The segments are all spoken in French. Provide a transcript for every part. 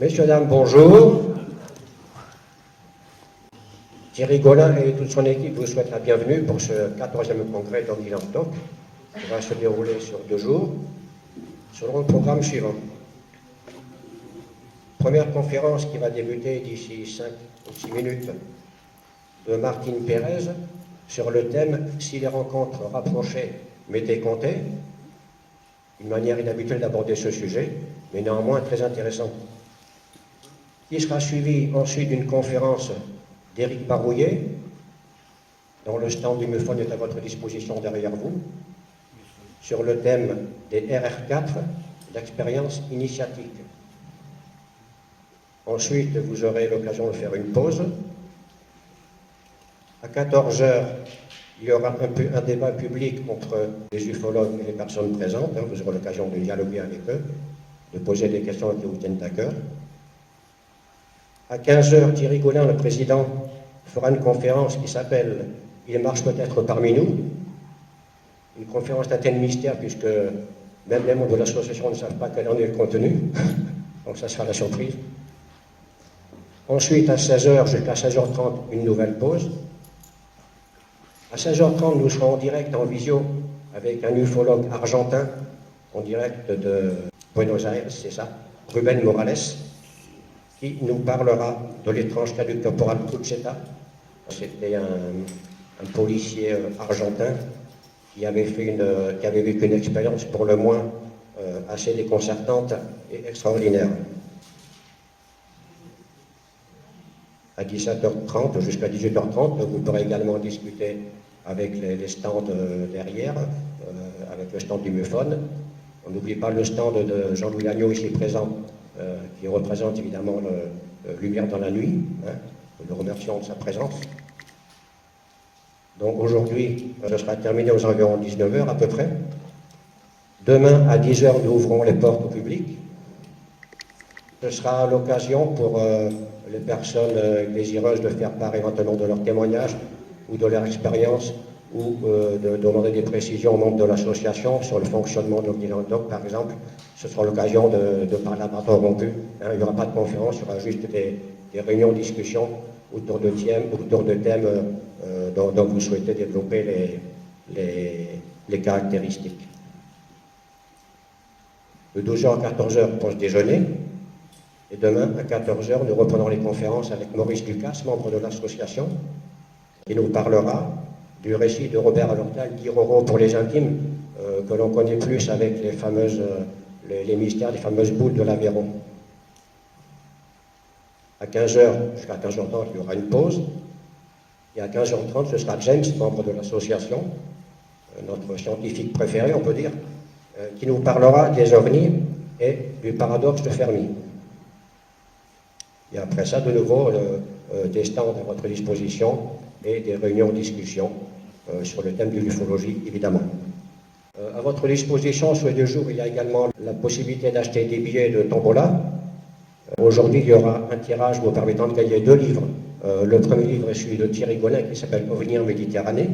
Messieurs, dames, bonjour. Thierry Gaulin et toute son équipe vous souhaitent la bienvenue pour ce 14e congrès d'Orly-Languedoc qui va se dérouler sur 2 jours, selon le programme suivant. Première conférence qui va débuter d'ici 5 ou 6 minutes de Martine Pérez sur le thème « Si les rencontres rapprochées m'étaient comptées », une manière inhabituelle d'aborder ce sujet, mais néanmoins très intéressante. Qui sera suivi ensuite d'une conférence d'Éric Barouillet, dont le stand du MUFON est à votre disposition derrière vous, sur le thème des RR4, l'expérience initiatique. Ensuite, vous aurez l'occasion de faire une pause. À 14 h, il y aura un débat public entre les ufologues et les personnes présentes. Vous aurez l'occasion de dialoguer avec eux, de poser des questions qui vous tiennent à cœur. À 15 h, Thierry Gaulin, le président, fera une conférence qui s'appelle « Il marche peut-être parmi nous ». Une conférence d'un tel mystère, puisque même les membres de l'association ne savent pas quel en est le contenu. Donc ça sera la surprise. Ensuite, à 16 h jusqu'à 16h30, une nouvelle pause. À 16h30, nous serons en direct en visio avec un ufologue argentin, en direct de Buenos Aires, c'est ça, Rubén Morales, qui nous parlera de l'étrange cas du caporal Cucheta. C'était un policier argentin qui avait vécu une expérience pour le moins assez déconcertante et extraordinaire. À 17h30 jusqu'à 18h30, vous pourrez également discuter avec les stands derrière, avec le stand du MUFON. On n'oublie pas le stand de Jean-Louis Agneau ici présent, qui représente évidemment Lumière dans la nuit. Nous le remercions de sa présence. Donc aujourd'hui, ce sera terminé aux environs 19 h à peu près. Demain, à 10 h, nous ouvrons les portes au public. Ce sera l'occasion pour les personnes désireuses de faire part éventuellement de leur témoignage ou de leur expérience ou de demander des précisions aux membres de l'association sur le fonctionnement de l'Orly-Languedoc, par exemple. Ce sera l'occasion de parler à bâton rompu. Il n'y aura pas de conférence, il y aura juste des réunions, discussions autour de thèmes dont vous souhaitez développer les caractéristiques. De 12 h à 14 h, pause déjeuner. Et demain, à 14 h, nous reprenons les conférences avec Maurice Lucas, membre de l'association, qui nous parlera du récit de Robert Alortal, Guy Roro pour les intimes, que l'on connaît plus avec les mystères des fameuses boules de l'Aveyron. À 15 h jusqu'à 15h30, il y aura une pause. Et à 15h30, ce sera James, membre de l'association, notre scientifique préféré, on peut dire, qui nous parlera des ovnis et du paradoxe de Fermi. Et après ça, de nouveau, des stands à votre disposition et des réunions de discussion sur le thème de l'ufologie, évidemment. À votre disposition, sur les 2 jours, il y a également la possibilité d'acheter des billets de tombola. Aujourd'hui, il y aura un tirage vous permettant de gagner 2 livres. Le premier livre est celui de Thierry Gaulin qui s'appelle « OVNI en Méditerranée ».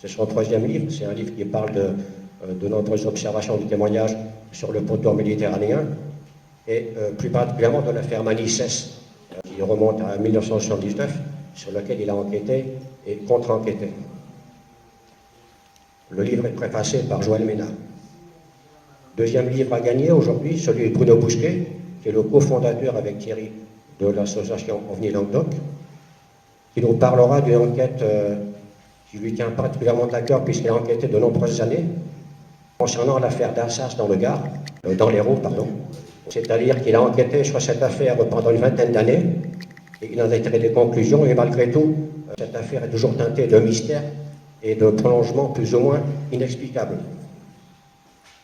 C'est son 3e livre. C'est un livre qui parle de nombreuses observations de témoignages sur le pourtour méditerranéen et plus particulièrement de l'affaire Manissès, qui remonte à 1979, sur lequel il a enquêté et contre-enquêté. Le livre est préfacé par Joël Ménard. 2e livre à gagner aujourd'hui, celui de Bruno Bousquet, qui est le cofondateur avec Thierry de l'association Orly-Languedoc, qui nous parlera d'une enquête qui lui tient particulièrement à cœur puisqu'il a enquêté de nombreuses années concernant l'affaire d'Assas dans le Gard, dans l'Hérault, pardon. C'est-à-dire qu'il a enquêté sur cette affaire pendant une 20aine d'années et il en a tiré des conclusions et malgré tout, cette affaire est toujours teintée de mystère et de prolongements plus ou moins inexplicables.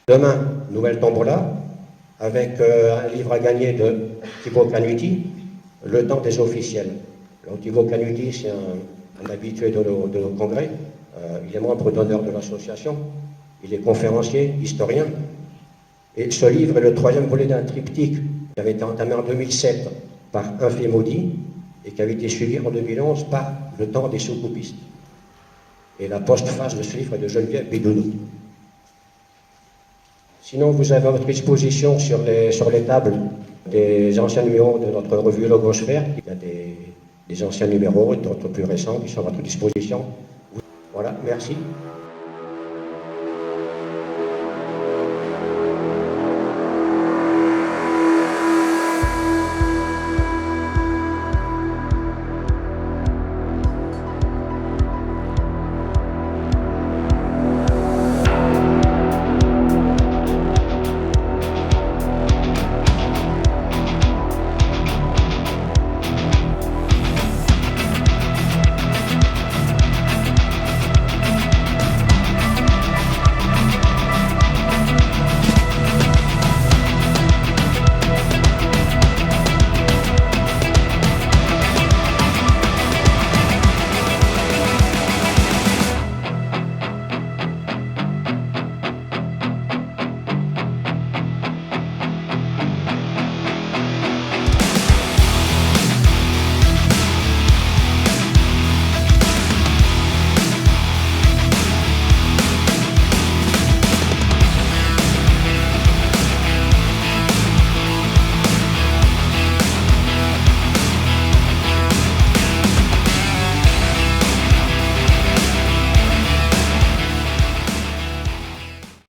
Demain, nouvelle tombola, avec un livre à gagner de Thibaut Canuti, Le temps des officiels. Alors, Thibaut Canuti, c'est un habitué de nos congrès, il est membre d'honneur de l'association, il est conférencier, historien, et ce livre est le 3e volet d'un triptyque qui avait été entamé en 2007 par Un fait maudit et qui avait été suivi en 2011 par Le temps des soukoupistes. Et la postface de ce livre est de Geneviève Bidounou. Sinon, vous avez à votre disposition sur les tables Des anciens numéros de notre revue Logosphère, il y a des anciens numéros et d'autres plus récents qui sont à votre disposition. Voilà, merci.